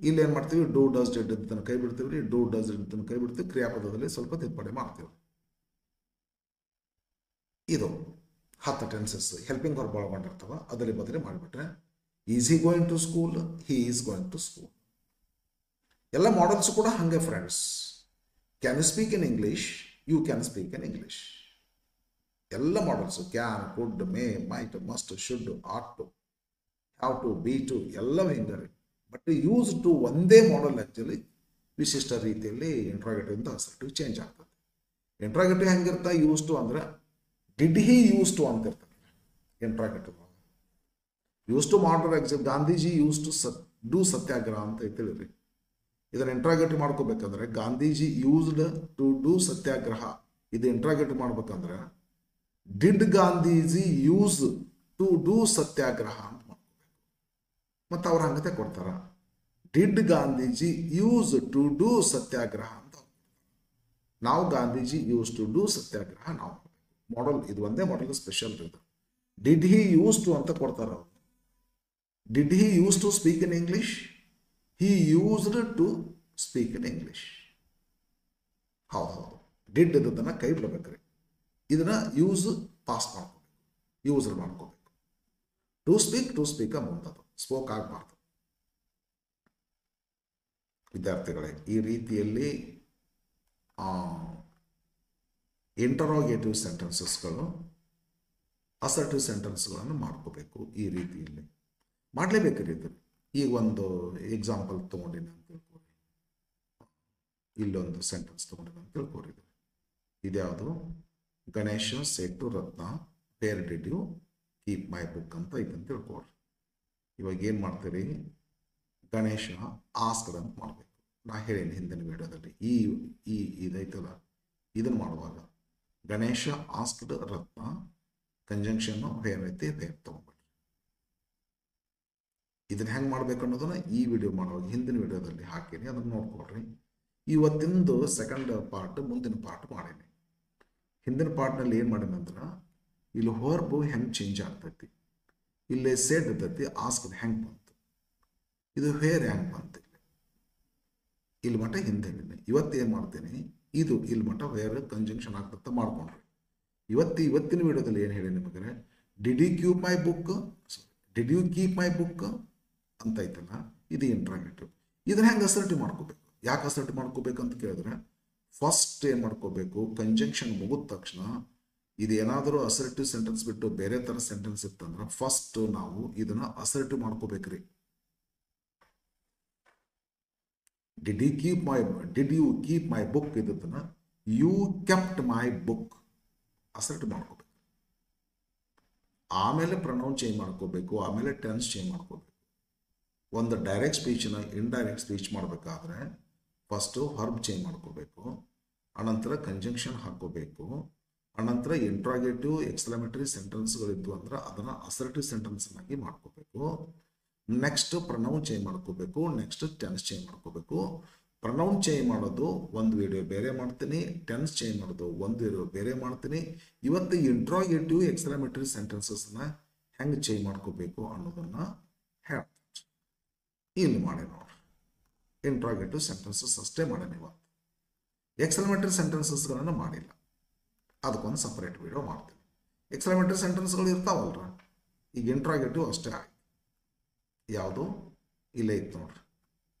ಇಲ್ಲಿ ಏನು ಮಾಡ್ತೀವಿ, ಡೂ ಡಸ್ ಡಿಡ್ ಇದನ್ನು ಕೈ ಬಿಡ್ತೀವಿ, ಡೂ ಡಸ್ ಡಿಡ್ ಇದನ್ನು ಕೈ ಬಿಡ್ತೀವಿ, ಕ್ರಿಯಾಪದದಲ್ಲಿ ಸ್ವಲ್ಪ ತಿದ್ದುಪಡಿ ಮಾಡ್ತೀವಿ. ಇದು 10 ಟೆನ್ಸಸ್ ಹೆಲ್ಪಿಂಗ್ ವರ್ಬ್ ಒಳಗೊಂಡಿರ್ತವ, ಅದರಲ್ಲಿ ಬದಲಿ ಮಾಡಿಬಿಟ್ರೆ is he going to school, he is going to school. ಎಲ್ಲ ಮಾಡೆಲ್ಸ್ ಕೂಡ ಹಂಗೆ friends. Can you speak in English, you can speak in English. ಎಲ್ಲ models can, could, may, might, must, should, ought to, have to, be to ಎಲ್ಲವೂ ಹಿಂಗರಿ. ಬಟ್ ಯೂಸ್ ಟು ಒಂದೇ ಮಾಡೆಲ್ ಆ್ಯಕ್ಚುಲಿ ವಿಶಿಷ್ಟ ರೀತಿಯಲ್ಲಿ ಇಂಟ್ರಾಗೇಟಿವ್ ಇಂದ ಅಸರ್ಟಿವ್ ಚೇಂಜ್ ಆಗ್ತದೆ. ಇಂಟ್ರಾಗೇಟಿವ್ ಹೆಂಗಿರ್ತಾ, ಯೂಸ್ ಟು ಅಂದ್ರೆ ಡಿಡ್ ಹಿ ಯೂಸ್ ಟು ಅಂತ ಇರ್ತದೆ ಇಂಟ್ರಾಗೇಟಿವ್. ಯೂಸ್ ಟು ಮಾಡ್ರೆ exam Gandhiji use to do satyagraha ಅಂತ ತಿಳಿರಿ. ಇದನ್ನು ಇಂಟ್ರಾಗೇಟಿವ್ ಮಾಡ್ಕೋಬೇಕಂದ್ರೆ Gandhiji used to do satyagraha, ಇದು ಇಂಟ್ರಾಗೇಟಿವ್ ಮಾಡ್ಬೇಕಂದ್ರೆ did Gandhiji use to do satyagraha ಅಂತ ಮಾಡ್ಕೋಬೇಕು. ಮತ್ತು ಅವ್ರು ಹಂಗತೆ ಕೊಡ್ತಾರ, did Gandhiji use to do satyagraha ಅಂತ. ನಾವು Gandhiji use to do satyagraha ನಾವು ಮಾಡಲ್, ಇದು ಒಂದೇ ಮಾಡಲ್ ಸ್ಪೆಷಲ್ ಇದು. ಡಿಡ್ ಹಿ ಯೂಸ್ ಟು ಅಂತ ಕೊಡ್ತಾರ ಅವರು. Did he use to speak in English, he used to speak in English. ಹೌದು, ಡಿಡ್ ಇದನ್ನು ಕೈ ಬಿಡಬೇಕ್ರಿ. ಇದನ್ನ ಯೂಸ್ ಪಾಸ್ ಮಾಡ್ಕೋಬೇಕು, ಯೂಸರ್ ಮಾಡ್ಕೋಬೇಕು. ಟು ಸ್ಪೀಕ್ ಮುಂದದು ಸ್ಪೋಕ್ ಆಗಬಾರ್ದು. ವಿದ್ಯಾರ್ಥಿಗಳೇ, ಈ ರೀತಿಯಲ್ಲಿ ಇಂಟರೋಗೇಟಿವ್ ಸೆಂಟೆನ್ಸಸ್ಗಳು, ಅಸರ್ಟಿವ್ ಸೆಂಟೆನ್ಸ್ಗಳನ್ನು ಮಾಡ್ಕೋಬೇಕು. ಈ ರೀತಿಯಲ್ಲಿ ಮಾಡಲೇಬೇಕ್ರಿ. ಇದು ಈಗ ಒಂದು ಎಕ್ಸಾಂಪಲ್ ತೊಗೊಂಡಿನಿ ಅಂತ ತಿಳ್ಕೊರಿ, ಇಲ್ಲೊಂದು ಸೆಂಟೆನ್ಸ್ ತೊಗೊಂಡಿನಿ ಅಂತ ತಿಳ್ಕೊರಿ. ಇದ್ಯಾವುದು, Ganesha said to Ratna where did you keep my book ಅಂತ ಐತಂತ ತಿಳ್ಕೊರಿ. ಇವಾಗ ಏನು ಮಾಡ್ತೀರಿ, ಗಣೇಶ ಆಸ್ಕಡ್ ಅಂತ ಮಾಡಬೇಕು. ನಾ ಹೇಳೀನಿ ಹಿಂದಿನ ವಿಡಿಯೋದಲ್ಲಿ, ಈ ಇದೈತಲ್ಲ ಇದನ್ನು ಮಾಡುವಾಗ ಗಣೇಶ ಆಸ್ಕಡ್ ರತ್ನ ಕಂಜಂಕ್ಷನ್ನು ವೇರ್ ಐತಿ, ವೇರ್ ತೊಗೊಂಡ್ಬಿಡ್ರಿ. ಇದನ್ನ ಹೆಂಗೆ ಮಾಡ್ಬೇಕು ಅನ್ನೋದನ್ನ ಈ ವಿಡಿಯೋ ಮಾಡುವಾಗ ಹಿಂದಿನ ವಿಡಿಯೋದಲ್ಲಿ ಹಾಕೀನಿ, ಅದನ್ನು ನೋಡ್ಕೊಳ್ರಿ. ಇವತ್ತಿಂದು ಸೆಕೆಂಡ್ ಪಾರ್ಟ್ ಮುಂದಿನ ಪಾರ್ಟ್ ಮಾಡೀನಿ. ಹಿಂದಿನ ಪಾರ್ಟ್ನಲ್ಲಿ ಏನು ಮಾಡೀನಿ ಅಂದ್ರೆ ಇಲ್ಲಿ ವರ್ಬ್ ಹೆಂಗೆ ಚೇಂಜ್ ಆಗ್ತೈತಿ, ಇಲ್ಲಿ ಸೆಡ್ ಇರ್ತೈತಿ, ಆಸ್ಕಡ್ ಹೆಂಗೆ ಬಂತು, ಇದು ವೇರ್ ಹೆಂಗೆ ಬಂತು, ಇಲ್ಲಿ ಮಟ್ಟ ಹಿಂದೆ ಹೇಳಿನಿ. ಇವತ್ತು ಏನು ಮಾಡ್ತೀನಿ, ಇದು ಇಲ್ಲಿ ಮಟ್ಟ ವೇರ್ ಕಂಜಂಕ್ಷನ್ ಆಗ್ತಂತ ಮಾಡ್ಕೊಂಡ್ರಿ. ಇವತ್ತಿನ ವಿಡಿಯೋದಲ್ಲಿ ಏನು ಹೇಳಿ ನಿಮಗೆ, did you keep my book, did you keep my book ಅಂತ ಐತಲ್ಲ, ಇದು ಇಂಟ್ರಾಗೇಟಿವ್. ಇದನ್ನ ಹೆಂಗೆ ಅಸರ್ಟಿವ್ ಮಾಡ್ಕೋಬೇಕು, ಯಾಕೆ ಅಸರ್ಟಿವ್ ಮಾಡ್ಕೋಬೇಕು ಅಂತ ಕೇಳಿದ್ರೆ, ಫಸ್ಟ್ ಏನು ಮಾಡ್ಕೋಬೇಕು, ಕಂಜಂಕ್ಷನ್ ಮುಗಿದ ತಕ್ಷಣ ಇದು ಏನಾದರೂ ಅಸರ್ಟಿವ್ ಸೆಂಟೆನ್ಸ್ ಬಿಟ್ಟು ಬೇರೆ ಥರ ಸೆಂಟೆನ್ಸ್ ಇತ್ತಂದ್ರೆ ಫಸ್ಟ್ ನಾವು ಇದನ್ನ ಅಸರ್ಟಿವ್ ಮಾಡ್ಕೋಬೇಕ್ರಿ. Did you keep my book ಇದನ್ನ you kept my book assertive ಮಾಡ್ಕೋಬೇಕು. ಆಮೇಲೆ ಪ್ರೊನೌನ್ ಚೇಂಜ್ ಮಾಡ್ಕೋಬೇಕು, ಆಮೇಲೆ ಟೆನ್ಸ್ ಚೇಂಜ್ ಮಾಡ್ಕೋಬೇಕು. ಒಂದು ಡೈರೆಕ್ಟ್ ಸ್ಪೀಚ್ನ ಇಂಡೈರೆಕ್ಟ್ ಸ್ಪೀಚ್ ಮಾಡಬೇಕಾದ್ರೆ ಫಸ್ಟು ವರ್ಬ್ ಚೇಂಜ್ ಮಾಡ್ಕೋಬೇಕು, ಅನಂತರ ಕಂಜಂಕ್ಷನ್ ಹಾಕೋಬೇಕು, ಅನಂತರ ಇಂಟ್ರಾಗೇಟಿವ್ ಎಕ್ಸ್ಕ್ಲಮೇಟರಿ ಸೆಂಟೆನ್ಸ್ಗಳಿದ್ದು ಅಂದ್ರೆ ಅದನ್ನು ಅಸರ್ಟಿವ್ ಸೆಂಟೆನ್ಸ್ನಾಗಿ ಮಾಡ್ಕೋಬೇಕು. ನೆಕ್ಸ್ಟ್ ಪ್ರನೌನ್ ಚೇಂಜ್ ಮಾಡ್ಕೋಬೇಕು, ನೆಕ್ಸ್ಟ್ ಟೆನ್ಸ್ ಚೇಂಜ್ ಮಾಡ್ಕೋಬೇಕು. ಪ್ರನೌನ್ ಚೇಂಜ್ ಮಾಡೋದು ಒಂದು ವಿಡಿಯೋ ಬೇರೆ ಮಾಡ್ತೀನಿ, ಟೆನ್ಸ್ ಚೇಂಜ್ ಮಾಡೋದು ಒಂದು ವಿಡಿಯೋ ಬೇರೆ ಮಾಡ್ತೀನಿ. ಇವತ್ತು ಇಂಟ್ರಾಗೇಟಿವ್ ಎಕ್ಸ್ಕ್ಲಮೇಟರಿ ಸೆಂಟೆನ್ಸಸ್ನ ಹೆಂಗೆ ಚೇಂಜ್ ಮಾಡ್ಕೋಬೇಕು ಅನ್ನೋದನ್ನು ಹೇಳ್ತೀನಿ. ಇಲ್ಲಿ ಮಾಡಿ ನೋಡ್ರಿ, ಇಂಟ್ರಾಗೇಟಿವ್ ಸೆಂಟೆನ್ಸಸ್ ಅಷ್ಟೇ ಮಾಡೇನಿ ಇವತ್ತು. ಎಕ್ಸ್ಕ್ಲಮೇಟರಿ ಸೆಂಟೆನ್ಸಸ್ಗಳನ್ನು ಮಾಡಿಲ್ಲ, ಅದಕ್ಕೊಂದು ಸಪ್ರೇಟ್ ವಿಡಿಯೋ ಮಾಡ್ತೀನಿ. ಎಕ್ಸ್ಕ್ಲಮೇಟರಿ ಸೆಂಟೆನ್ಸ್ಗಳು ಇರ್ತಾವಲ್ರ, ಈಗ ಇಂಟ್ರಾಗೇಟಿವ್ ಅಷ್ಟೇ ಆಯ್ತು. ಯಾವುದು ಇಲ್ಲೇ ಇತ್ತು ನೋಡ್ರಿ,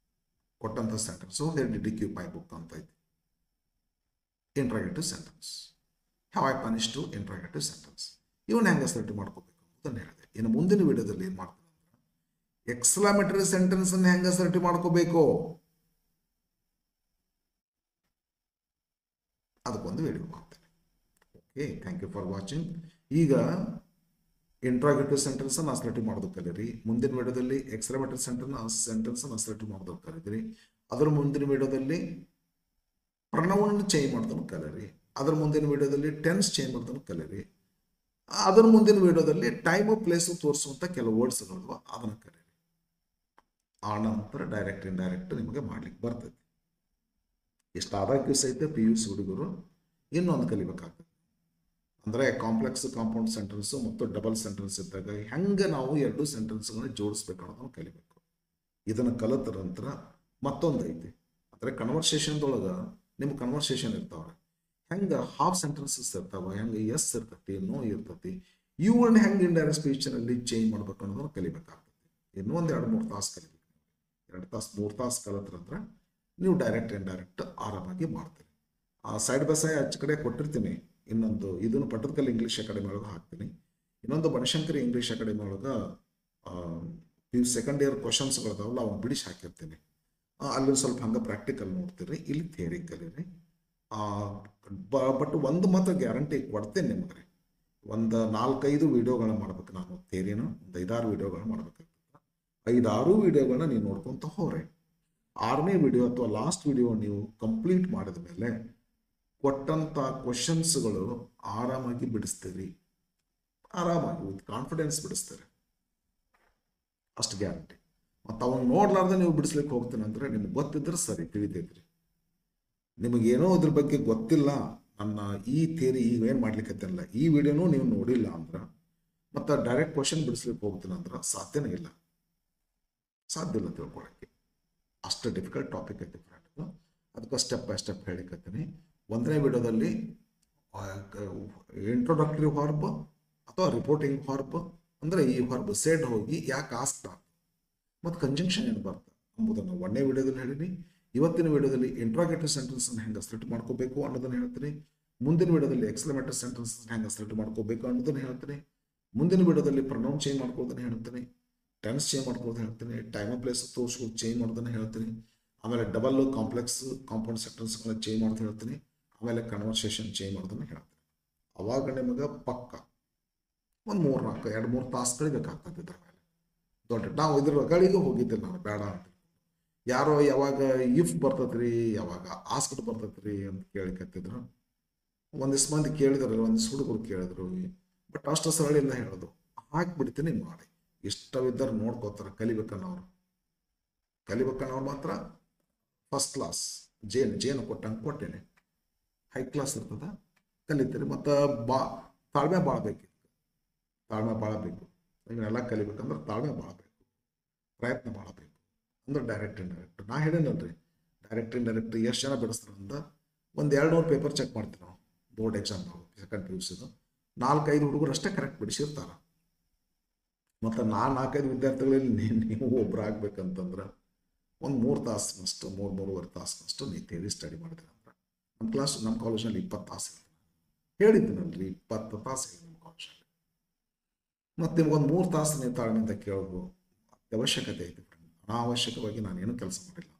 ಕೊಟ್ಟಂಥ sentence here did you keep my book ಅಂತ ಐತಿ. Interrogative sentence, have I punish to interrogative sentence. ಇವನ್ನ ಹೆಂಗೆ ಅಸರ್ಟಿವ್ ಮಾಡ್ಕೋಬೇಕು ಅಂತ ಹೇಳಿದೆ. ಇನ್ನು ಮುಂದಿನ ವಿಡಿಯೋದಲ್ಲಿ ಏನು ಮಾಡ್ತೀನಿ ಅಂದ್ರೆ ಎಕ್ಸ್ಕ್ಲಮೇಟರಿ ಸೆಂಟೆನ್ಸ್ ಅನ್ನು ಹೆಂಗೆ ಅಸರ್ಟಿವ್ ಮಾಡ್ಕೋಬೇಕು ಅದಕ್ಕೊಂದು ವಿಡಿಯೋ ಮಾಡ್ತೇನೆ. Okay, thank you for watching. ಈಗ ಇಂಟ್ರಾಗೇಟಿವ್ ಸೆಂಟೆನ್ಸ್ ಅನ್ನು ಅಸರ್ಟಿವ್ ಮಾಡೋದಕ್ಕೆ ಕಲೀರಿ. ಮುಂದಿನ ವಿಡಿಯೋದಲ್ಲಿ ಎಕ್ಸ್ಕ್ಲಮೇಟರಿ ಸೆಂಟೆನ್ಸ್ ಅನ್ನು ಅಸರ್ಟಿವ್ ಮಾಡೋದಕ್ಕೆ ಕಲಿದ್ರಿ. ಅದರ ಮುಂದಿನ ವಿಡಿಯೋದಲ್ಲಿ ಪ್ರನೌನ್ ಚೇಂಜ್ ಮಾಡೋದನ್ನು ಕಲೀರಿ. ಅದರ ಮುಂದಿನ ವಿಡಿಯೋದಲ್ಲಿ ಟೆನ್ಸ್ ಚೇಂಜ್ ಮಾಡೋದನ್ನು ಕಲೀರಿ. ಅದರ ಮುಂದಿನ ವಿಡಿಯೋದಲ್ಲಿ ಟೈಮ್ ಪ್ಲೇಸ್ ತೋರಿಸುವಂಥ ಕೆಲವು ವರ್ಡ್ಸ್ಗಳು ಅದನ್ನು ಕಲೀರಿ. ಆ ನಂತರ ಡೈರೆಕ್ಟ್ ಇಂಡೈರೆಕ್ಟ್ ನಿಮಗೆ ಮಾಡ್ಲಿಕ್ಕೆ ಬರ್ತದೆ. ಇಷ್ಟಾದಾಗ್ಯೂ ಸಹಿತ PUC ಹುಡುಗರು ಇನ್ನೊಂದು ಕಲಿಬೇಕಾಗ್ತದೆ. ಅಂದರೆ ಕಾಂಪ್ಲೆಕ್ಸ್ ಕಾಂಪೌಂಡ್ ಸೆಂಟೆನ್ಸು ಮತ್ತು ಡಬಲ್ ಸೆಂಟೆನ್ಸ್ ಇದ್ದಾಗ ಹೆಂಗೆ ನಾವು ಎರಡು ಸೆಂಟೆನ್ಸ್ಗಳನ್ನ ಜೋಡಿಸ್ಬೇಕು ಅನ್ನೋದನ್ನು ಕಲಿಬೇಕು. ಇದನ್ನು ಕಲಿತ ನಂತರ ಮತ್ತೊಂದು ಐತಿ, ಅಂದರೆ ಕನ್ವರ್ಸೇಷನ್ದೊಳಗೆ ನಿಮ್ಮ ಕನ್ವರ್ಸೇಷನ್ ಇರ್ತಾವೆ, ಹೆಂಗೆ ಹಾಫ್ ಸೆಂಟೆನ್ಸಸ್ ಇರ್ತಾವೆ, ಹೆಂಗೆ ಎಸ್ ಇರ್ತೈತಿ, ನೋ ಇರ್ತೈತಿ, ಇವುಗಳನ್ನ ಹೆಂಗೆ ಇಂಡೈರೆಕ್ಟ್ ಸ್ಪೀಚ್ನಲ್ಲಿ ಚೇಂಜ್ ಮಾಡ್ಬೇಕು ಅನ್ನೋದನ್ನು ಕಲಿಬೇಕಾಗ್ತದೆ. ಇನ್ನೂ ಒಂದು 2-3 ತಾಸು ಕಲಿಬೇಕು. 2 ತಾಸು 3 ತಾಸು ಕಲಿತ್ರಂದ್ರೆ ನೀವು ಡೈರೆಕ್ಟ್ ಇಂಡೈರೆಕ್ಟ್ ಆರಾಮಾಗಿ ಮಾಡ್ತೀರಿ. ಸೈಡ್ ಬೈ ಸೈಡ್ ಆಚೆ ಕಡೆ ಕೊಟ್ಟಿರ್ತೀನಿ. ಇನ್ನೊಂದು ಇದನ್ನು ಪಟ್ಟದಕಲ್ಲು ಇಂಗ್ಲೀಷ್ ಅಕಾಡೆಮಿ ಒಳಗೆ ಹಾಕ್ತೀನಿ. ಇನ್ನೊಂದು ಬನಶಂಕರಿ ಇಂಗ್ಲೀಷ್ ಅಕಾಡೆಮಿ ಒಳಗೆ ಸೆಕೆಂಡ್ ಇಯರ್ ಕ್ವಶನ್ಸ್ಗಳದಾವಲ್ಲ ಅವನ್ನ ಬಿಡಿಸಿ ಹಾಕಿರ್ತೀನಿ. ಅಲ್ಲಿ ಸ್ವಲ್ಪ ಹಂಗೆ ಪ್ರಾಕ್ಟಿಕಲ್ ನೋಡ್ತೀರಿ, ಇಲ್ಲಿ ಥಿಯರಿ ಕಲೀರಿ. ಬಟ್ ಒಂದು ಮಾತ್ರ ಗ್ಯಾರಂಟಿ ಕೊಡ್ತೇನೆ ನಿಮಗೆ, ಒಂದು 4-5 ವಿಡಿಯೋಗಳನ್ನ ಮಾಡ್ಬೇಕು. ನಾನು ಥಿಯರಿನ ಒಂದು 5-6 ವಿಡಿಯೋಗಳನ್ನ ಮಾಡ್ಬೇಕಾಗ್ತದೆ. 5-6 ವಿಡಿಯೋಗಳನ್ನ ನೀವು ನೋಡ್ಕೊತ ಹೋಗ್ರಿ. 6ನೇ ವಿಡಿಯೋ ಅಥವಾ ಲಾಸ್ಟ್ ವಿಡಿಯೋ ನೀವು ಕಂಪ್ಲೀಟ್ ಮಾಡಿದ ಮೇಲೆ ಕೊಟ್ಟಂಥ ಕ್ವಶನ್ಸ್ಗಳು ಆರಾಮಾಗಿ ಬಿಡಿಸ್ತೀರಿ, ಆರಾಮಾಗಿ ವಿತ್ ಕಾನ್ಫಿಡೆನ್ಸ್ ಬಿಡಿಸ್ತೀರಿ, ಅಷ್ಟು ಗ್ಯಾರಂಟಿ. ಮತ್ತು ಅವನು ನೋಡ್ಲಾರ್ದೆ ನೀವು ಬಿಡಿಸ್ಲಿಕ್ಕೆ ಹೋಗ್ತೀನಿ ಅಂದರೆ ನಿಮ್ಗೆ ಗೊತ್ತಿದ್ರೆ ಸರಿ, ತಿಳಿತೈತ್ರಿ. ನಿಮಗೇನೋ ಅದ್ರ ಬಗ್ಗೆ ಗೊತ್ತಿಲ್ಲ, ನನ್ನ ಈ ಥಿಯರಿ ಈಗ ಏನು ಮಾಡ್ಲಿಕ್ಕತ್ತಲ್ಲ, ಈ ವಿಡಿಯೋನೂ ನೀವು ನೋಡಿಲ್ಲ ಅಂದ್ರೆ ಮತ್ತು ಡೈರೆಕ್ಟ್ ಕ್ವಶನ್ ಬಿಡಿಸ್ಲಿಕ್ಕೆ ಹೋಗ್ತೀನಿ ಅಂದ್ರೆ ಸಾಧ್ಯ ಇಲ್ಲ ತಿಳ್ಕೊಳಕ್ಕೆ. ಅಷ್ಟು ಡಿಫಿಕಲ್ಟ್ ಟಾಪಿಕ್ ಐತಿ ಫ್ರೆಂಡ್. ಅದಕ್ಕೆ ಸ್ಟೆಪ್ ಬೈ ಸ್ಟೆಪ್ ಹೇಳಿಕತ್ತೀನಿ. 1ನೇ ವಿಡಿಯೋದಲ್ಲಿ ಇಂಟ್ರೊಡಕ್ಟರಿ ವರ್ಬ್ ಅಥವಾ ರಿಪೋರ್ಟಿಂಗ್ ವರ್ಬ್ ಅಂದರೆ ಈ ವರ್ಬ್ ಸೆಡ್ ಹೋಗಿ ಯಾಕೆ ಆಸ್ತಾ ಮತ್ತು ಕಂಜಂಕ್ಷನ್ ಏನು ಬರ್ತದೆ ಎಂಬುದನ್ನು 1ನೇ ವಿಡಿಯೋದಲ್ಲಿ ಹೇಳಿನಿ. ಇವತ್ತಿನ ವಿಡಿಯೋದಲ್ಲಿ ಇಂಟ್ರಾಗೇಟಿವ್ ಸೆಂಟೆನ್ಸನ್ನು ಹೆಂಗೆ ಅಸರ್ಟ್ ಮಾಡ್ಕೋಬೇಕು ಅನ್ನೋದನ್ನು ಹೇಳ್ತೀನಿ. ಮುಂದಿನ ವಿಡಿಯೋದಲ್ಲಿ ಎಕ್ಸ್ಕ್ಲಮೇಟರಿ ಸೆಂಟೆನ್ಸ್ ಹೆಂಗೆ ಅಸರ್ಟ್ ಮಾಡ್ಕೋಬೇಕು ಅನ್ನೋದನ್ನು ಹೇಳ್ತೀನಿ. ಮುಂದಿನ ವಿಡಿಯೋದಲ್ಲಿ ಪ್ರನೌನ್ ಚೇಂಜ್ ಮಾಡ್ಕೊಳ್ಳೋದನ್ನು ಹೇಳ್ತೀನಿ, ಟೆನ್ಸ್ ಚೇಂಜ್ ಮಾಡ್ಕೊಳ್ಳೋದು ಹೇಳ್ತೀನಿ, ಟೈಮ್ ಆಫ್ ಪ್ಲೇಸ್ ತೋರಿಸ್ಕೊಂಡು ಚೇಂಜ್ ಮಾಡೋದನ್ನು ಹೇಳ್ತೀನಿ. ಆಮೇಲೆ ಡಬಲ್ ಕಾಂಪ್ಲೆಕ್ಸ್ ಕಾಂಪೌಂಡ್ ಸೆಂಟೆನ್ಸ್ಗಳನ್ನ ಚೇಂಜ್ ಮಾಡೋದು ಹೇಳ್ತೀನಿ. ಆಮೇಲೆ ಕನ್ವರ್ಸೇಷನ್ ಚೇಂಜ್ ಮಾಡೋದನ್ನು ಹೇಳ್ತೀನಿ. ಅವಾಗ ನಿಮಗೆ ಪಕ್ಕ ಒಂದು 2-3 ತಾಸು ಕಳಿಬೇಕಾಗ್ತದೆ. ಇದ್ರ ಮೇಲೆ ದೊಡ್ಡ ನಾವು ಇದ್ರ ಗಳಿಗೆ ಹೋಗಿದ್ದಿಲ್ಲ, ನಾನು ಬೇಡ ಅಂತ. ಯಾರೋ ಯಾವಾಗ ಇಫ್ ಬರ್ತೈತ್ರಿ, ಯಾವಾಗ ಆಸ್ಕ್ಡ್ ಬರ್ತೈತ್ರಿ ಅಂತ ಕೇಳಿಕತ್ತಿದ್ರು. ಒಂದಿಷ್ಟು ಮಂದಿ ಕೇಳಿದ್ರಲ್ಲ, ಒಂದಿಷ್ಟು ಹುಡುಗರು ಕೇಳಿದ್ರು. ಬಟ್ ಅಷ್ಟು ಸರಳಿಲ್ಲ ಹೇಳೋದು, ಹಾಕಿಬಿಡ್ತೀನಿ ಮಾಡಿ. ಇಷ್ಟವಿದ್ದರೆ ನೋಡ್ಕೋತಾರೆ. ಕಲಿಬೇಕನ್ನೋರು ಮಾತ್ರ ಫಸ್ಟ್ ಕ್ಲಾಸ್ ಜೇನು ಕೊಟ್ಟಂಗೆ ಕೊಟ್ಟೇನೆ. ಹೈ ಕ್ಲಾಸ್ ಇರ್ತದೆ, ಕಲಿತೀರಿ. ಮತ್ತು ತಾಳ್ಮೆ ಬಾಳಬೇಕು. ಇವನ್ನೆಲ್ಲ ಕಲಿಬೇಕಂದ್ರೆ ತಾಳ್ಮೆ ಬಾಳಬೇಕು, ಪ್ರಯತ್ನ ಮಾಡಬೇಕು. ಅಂದ್ರೆ ಡೈರೆಕ್ಟ್ ಇಂಡೈರೆಕ್ಟ್ ನಾ ಹೇಳೇನಲ್ರಿ, ಡೈರೆಕ್ಟ್ ಇಂಡೈರೆಕ್ಟ್ ಎಷ್ಟು ಜನ ಬಿಡಿಸ್ತಾರೆ ಅಂತ ಒಂದು 200 ಪೇಪರ್ ಚೆಕ್ ಮಾಡ್ತೀವಿ ನಾವು ಬೋರ್ಡ್ ಎಕ್ಸಾಮ್ ಸೆಕೆಂಡ್ PUCದು. 4-5 ಹುಡುಗರು ಅಷ್ಟೇ ಕರೆಕ್ಟ್ ಬಿಡಿಸಿರ್ತಾರೆ. ಮತ್ತು 4-5 ವಿದ್ಯಾರ್ಥಿಗಳಲ್ಲಿ ನೀವು ಒಬ್ಬರು ಆಗ್ಬೇಕಂತಂದ್ರೆ ಒಂದು 3 ತಾಸಿನಷ್ಟು 3-3.5 ತಾಸಿನಷ್ಟು ನೀವು ಥಿಯರಿ ಸ್ಟಡಿ ಮಾಡಿದ್ರೆ ಅಂದ್ರೆ ನಮ್ಮ ಕಾಲೇಜಲ್ಲಿ 20 ತಾಸು ಇರ್ತದೆ. ಹೇಳಿದ್ದೀನಲ್ರಿ, 20 ತಾಸು ಇದೆ ನಮ್ಮ ಕಾಲೇಜಲ್ಲಿ. ಮತ್ತು ನಿಮ್ಗೊಂದು 3 ತಾಸು ನೀವು ತಾಳ್ಮೆಯಿಂದ ಕೇಳೋದು ಅವಶ್ಯಕತೆ ಐತೆ. ಅನಾವಶ್ಯಕವಾಗಿ ನಾನೇನು ಕೆಲಸ ಮಾಡಿಲ್ಲ.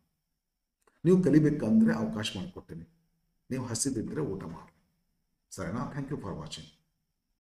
ನೀವು ಕಲಿಬೇಕಂದ್ರೆ ಅವಕಾಶ ಮಾಡಿಕೊಡ್ತೀನಿ. ನೀವು ಹಸಿದಿದ್ದರೆ ಊಟ ಮಾಡಿ. ಸರಿನಾ? Thank you for watching.